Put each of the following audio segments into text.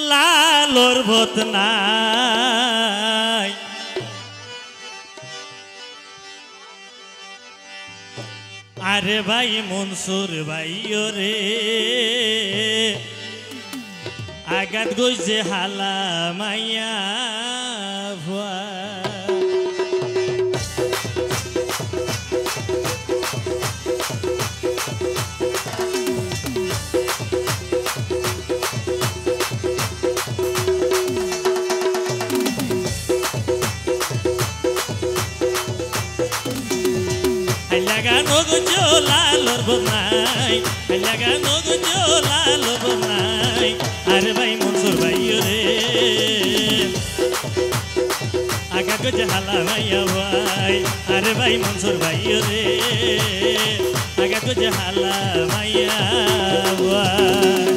লালর ভত নাই আরে ভাই মনসুর ভাই রে আগাত গইছে হালা মাইয়া ভুয়া Lagano gojola lorbonai, lagano gojola lorbonai. Are bhai Mansur bhai re, aga gojola maiya bhai. Are bhai Mansur bhai re, aga gojola maiya bhai.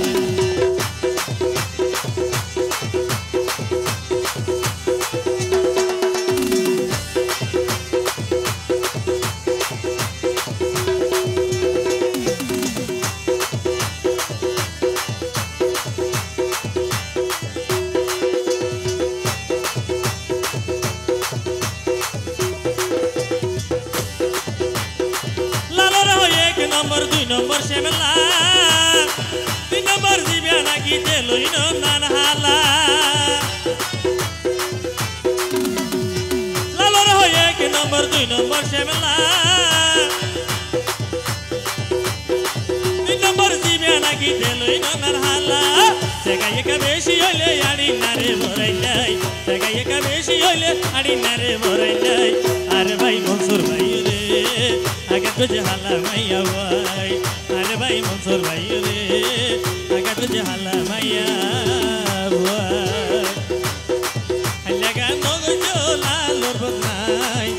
Number 2 number shemla 3 number zibiana ki delo ino nan hala lalor hoye ki number 2 number shemla 3 number zibiana ki delo ino nan hala sagaye ka beshi hole ari nare morai nai sagaye ka beshi hole ari nare morai nai are bhai Mansur bhai re aga tujhe hala maiya bhai are bhai Mansur bhai re aga tujhe hala maiya bhai laga nogojo lalor bonai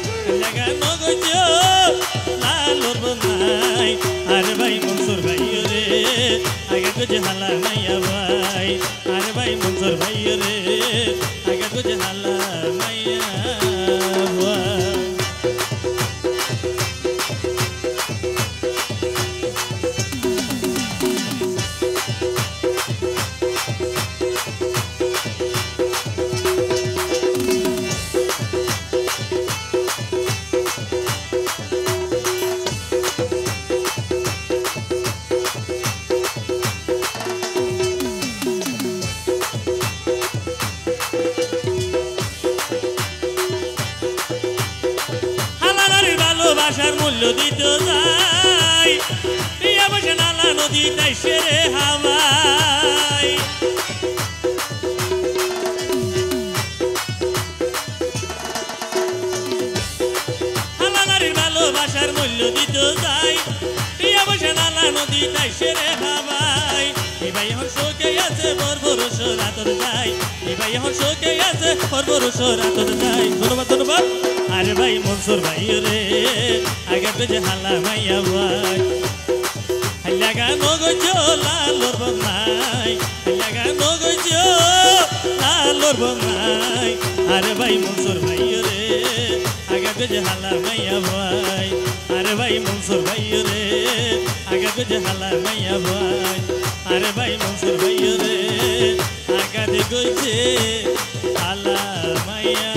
laga nogojo lalor bonai are bhai Mansur bhai re aga tujhe hala maiya bhai are bhai Mansur bhai re aga tujhe hala maiya bhai ভালোবাসার মূল্য দিতে যাই প্রিয়া বসে নালা নদী তাই সেরে হাওয়াই নারীর ভালোবাসার মূল্য দিতে যাই প্রিয়া বসে নালা নদী তাই সেরে হাওয়াই ভাই এখন শোকে আছে বড় বড় সরাতর যাই ভাই এখন শোকে আছে বড় বড় সরাতর যাই ধন্যবাদ ধন্যবাদ are bhai Mansur bhai re aga tujhe hala maiya bhai laga nogojo lalor bonai laga nogojo lalor bonai are bhai Mansur bhai re aga tujhe hala maiya bhai are bhai Mansur bhai re aga tujhe hala maiya bhai are bhai Mansur bhai re aga tujhe hala maiya